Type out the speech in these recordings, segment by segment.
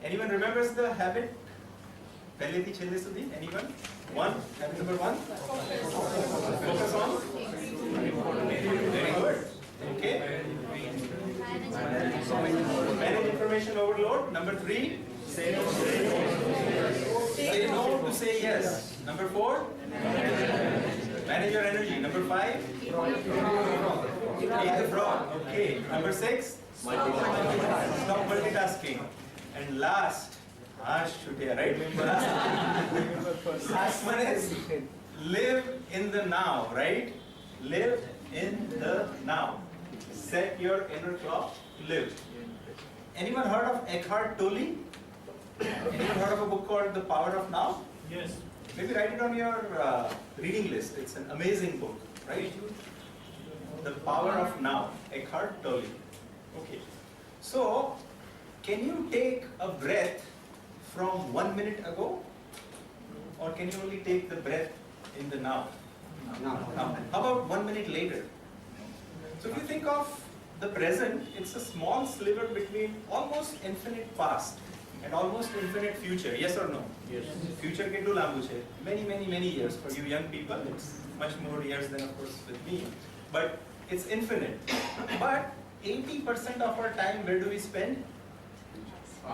Anyone remembers the habit? પહેલેથી છેલ્લે સુધી? Anyone? Habit number 1? Focus on? Very good. Okay. Manage information overload. Number 3? Say no to say yes. Number 4? Manage your energy. Number 5? Eat the frog. Okay. Number 6? Stop multitasking. And last right? Last one is live in the now, right? Live in the now. Set your inner clock, live. Anyone heard of Eckhart Tolle? Anyone heard of a book called The Power of Now? Yes. Maybe write it on your reading list. It's an amazing book, right? The Power of Now, Eckhart Tolle. Okay. So, can you take a breath from 1 minute ago? Or can you only take the breath in the now? Now. How about 1 minute later? So if you think of the present, it's a small sliver between almost infinite past and almost infinite future. Yes or no? Yes. Future ke lambu che. Many years. For you young people, it's much more years than of course with me. But it's infinite. But 80% of our time, where do we spend?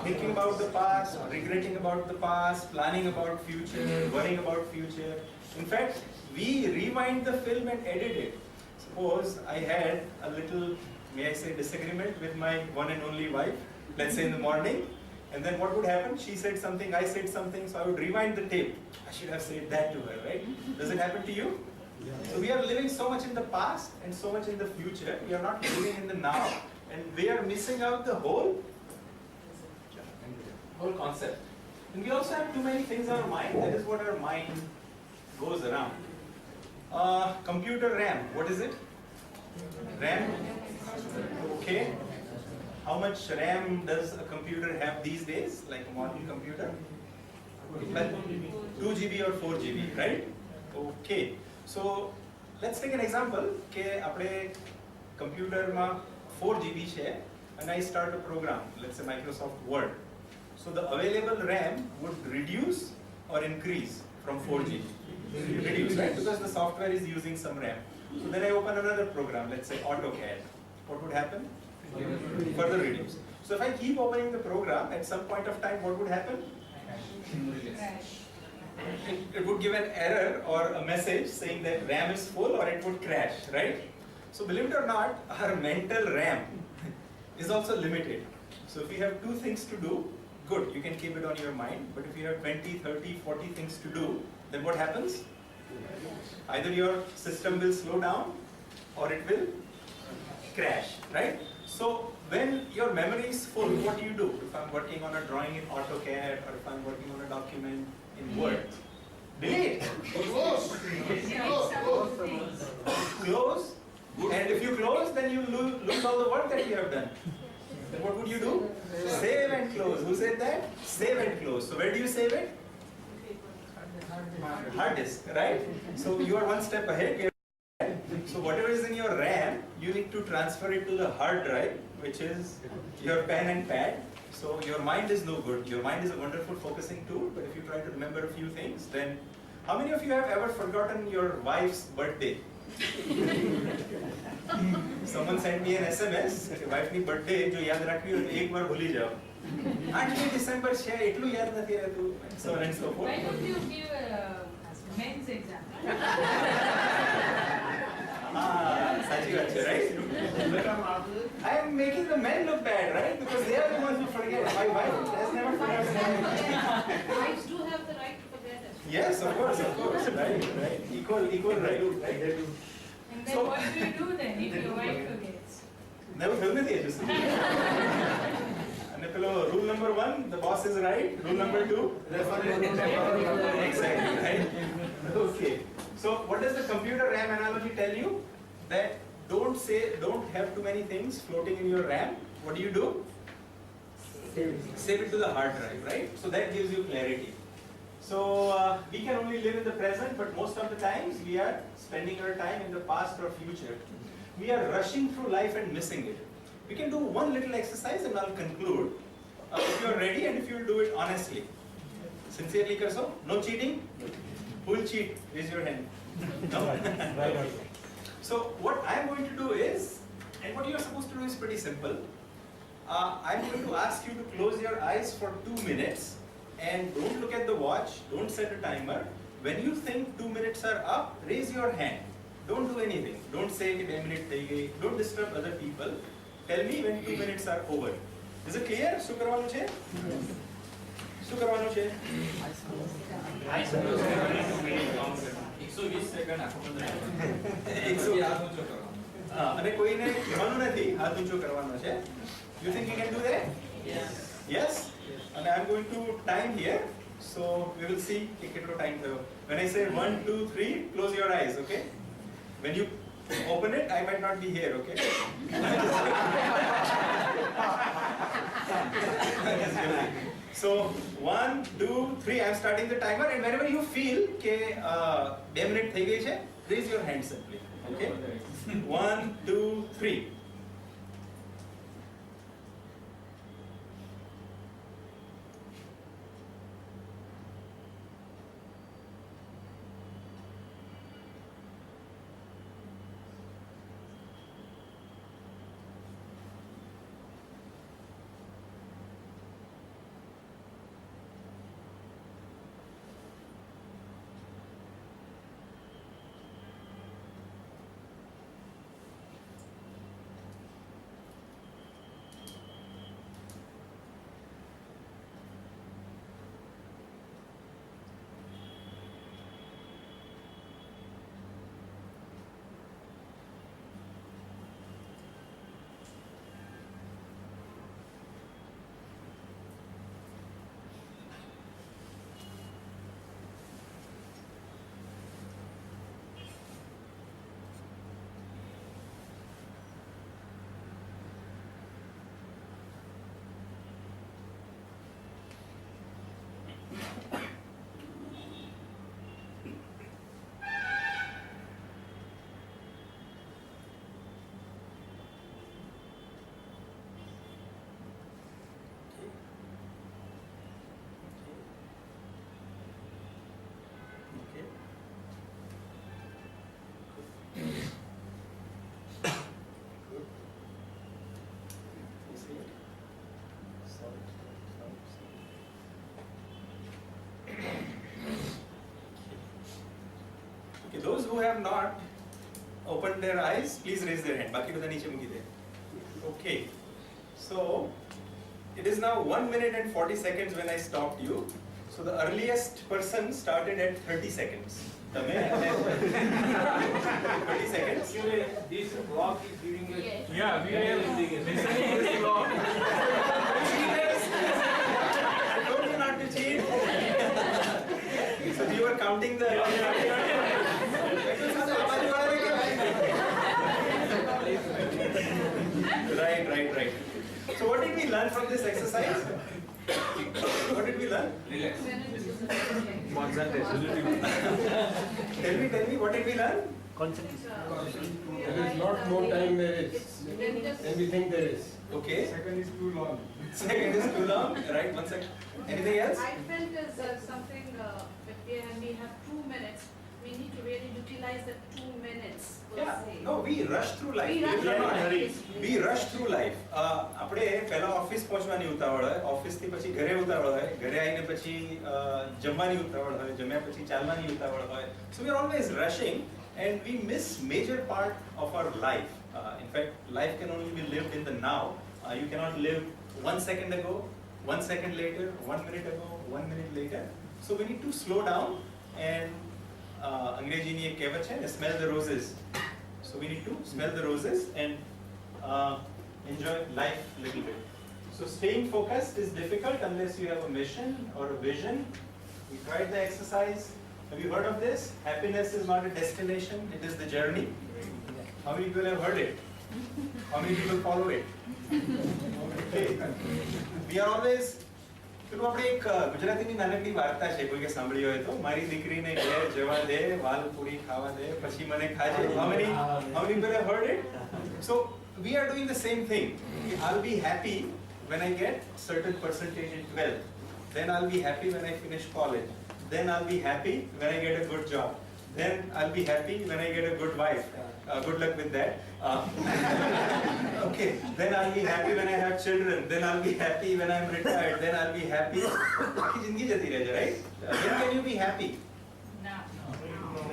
Thinking about the past, regretting about the past, planning about future, worrying about future. In fact, we rewind the film and edit it. Suppose I had a little, may I say, disagreement with my one and only wife, let's say in the morning, and then what would happen? She said something, I said something, so I would rewind the tape. I should have said that to her, right? Does it happen to you? So we are living so much in the past and so much in the future, we are not living in the now, and we are missing out the whole concept. And we also have too many things in our mind. That is what our mind goes around. Computer RAM, what is it? RAM? Okay. How much RAM does a computer have these days, like a modern computer? 2 GB or 4 GB, right? Okay. So let's take an example. Ke apne computer ma 4 GB છે and I start a program, let's say Microsoft Word. So the available RAM would reduce or increase from 4 GB. Reduce, right? Because the software is using some RAM. So then I open another program, let's say AutoCAD. What would happen? Further reduce. So if I keep opening the program, at some point of time, what would happen? It would give an error or a message saying that RAM is full, or it would crash, right? So believe it or not, our mental RAM is also limited. So if we have 2 things to do, good, you can keep it on your mind. But if you have 20, 30, 40 things to do, then what happens? Either your system will slow down or it will crash, right? So when your memory is full, what do? If I'm working on a drawing in AutoCAD, or if I'm working on a document in Word, delete. Close. And if you close, then you lose all the work that you have done. Then what would you do? Save and close. Who said that? Save and close. So where do you save it? Hard disk, right? So you are one step ahead. So whatever is in your RAM, you need to transfer it to the hard drive, which is your pen and pad. So your mind is no good. Your mind is a wonderful focusing tool, but if you try to remember a few things, then how many of you have ever forgotten your wife's birthday? Someone sent me an SMS, wife ni birthday jo yaad rakhi ho ek bar bhuli jao. 8 December છે એટલું યાદ નથી રહેતું, so on and so forth. Why don't you give a men's example? સાચી વાત છે, right? I am making the men look bad, right? Because they are the ones who forget. My wife has never forgotten. Wives do have the right to forget us. Yes, of course, right. Equal right. And then what do you do then if your wife forgets? Never film નથી હજુ સુધી. અને પેલો rule number 1, the boss is right. Rule number 2, exactly, right? Okay. So what does the computer RAM analogy tell you? That don't have too many things floating in your RAM. What do? Save it to the hard drive, right? So that gives you clarity. So we can only live in the present, but most of the times we are spending our time in the past or future. We are rushing through life and missing it. We can do one little exercise and I'll conclude. if you are ready and if you will do it honestly. Sincerely karso, no cheating. Who will cheat? Raise your hand. No. So what I am going to do is, and what you are supposed to do is pretty simple. I am going to ask you to close your eyes for 2 minutes and don't look at the watch. Don't set a timer. When you think 2 minutes are up, raise your hand. Don't do anything. Don't say कि 2 minutes થઈ ગઈ. Don't disturb other people. Tell me when 2 minutes are over. Is it clear? શું કરવાનું છે? શું કરવાનું છે? 120 second આખો બંધ. અને કોઈને કહેવાનું નથી હાથ ઊંચો કરવાનો છે. You think you can do that? Yes. Yes? And I'm going to time here. So we will see कि कितना time थयो. When I say 1, 2, 3, close your eyes, okay? When you open it, I might not be here, okay? So 1, 2, 3, I'm starting the timer, and whenever you feel कि 2 minutes થઈ ગઈ છે, raise your hand simply, okay? 1, 2, 3. Those who have not opened their eyes, please raise their hand. बाकी બધા નીચે મૂકી દે. Okay. So it is now 1 minute and 40 seconds when I stopped you. So the earliest person started at 30 seconds. તમે 30 seconds. Actually, this clock is giving us. Yeah, we are using it. this clock. I told you not to cheat. So you were counting the. Right. So what did we learn from this exercise? What did we learn? Relax. Tell me, what did we learn? There is lot more time there is than we think there is. Okay. Second is too long. Second is too long. Right, 1 second. Anything else? I felt is something that we have 2 minutes. We need to really utilize the 2 minutes. Per se. No, we rush through life. We rush through life. આપણે પહેલા office પહોંચવાની ઉતાવળ હોય, office થી પછી ઘરે ઉતાવળ હોય, ઘરે આવીને પછી જમવાની ઉતાવળ હોય, જમ્યા પછી ચાલવાની ઉતાવળ હોય. So we are always rushing and we miss major part of our life. In fact, life can only be lived in the now. You cannot live 1 second ago, 1 second later, 1 minute ago, 1 minute later. So we need to slow down and અંગ્રેજીની એક કહેવત છે, smell the roses. So we need to smell the roses and enjoy life a little bit. So staying focused is difficult unless you have a mission or a vision. We tried the exercise. Have you heard of this? Happiness is not a destination, it is the journey. How many people have heard it? How many people follow it? Okay. We are always. પેલું આપણે એક ગુજરાતીની નાનકડી વાર્તા છે, કોઈએ સાંભળી હોય તો, મારી દીકરીને ઘેર જવા દે, વાલ પૂરી ખાવા દે, પછી મને ખાજે. How many people have heard it? So we are doing the same thing. I'll be happy when I get certain percentage in 12th. Then I'll be happy when I finish college. Then I'll be happy when I get a good job. Then I'll be happy when I get a good wife. Good luck with that. Okay. Then I'll be happy when I have children. Then I'll be happy when I'm retired. Then I'll be happy. Right? When can you be happy? Now.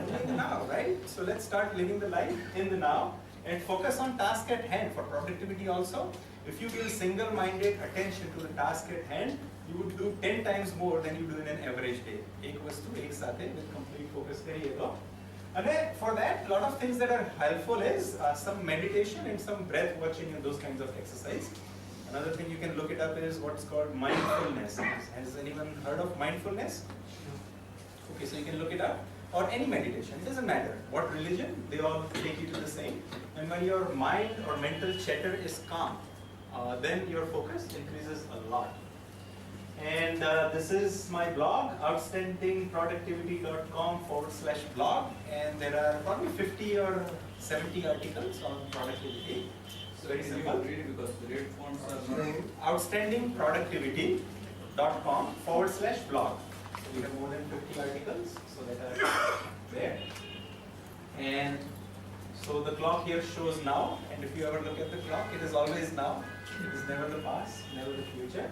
In the now, right? So let's start living the life in the now and focus on task at hand. For productivity also, if you give single-minded attention to the task at hand, you would do 10 times more than you do in an average day. एक वस्तु एक साथ है with complete focus करिएगा. And then for that, a lot of things that are helpful is some meditation and some breath watching and those kinds of exercise. Another thing you can look it up is what's called mindfulness. Has anyone heard of mindfulness? Okay, so you can look it up. Or any meditation, it doesn't matter what religion, they all take you to the same. And when your mind or mental chatter is calm, then your focus increases a lot. And this is my blog, outstandingproductivity.com/blog, and there are probably 50 or 70 articles on productivity. It's very simple. Read it because the red fonts are not. outstandingproductivity.com/blog. So we have more than 50 articles, so that are there. And so the clock here shows now, and if you ever look at the clock, it is always now. It is never the past, never the future.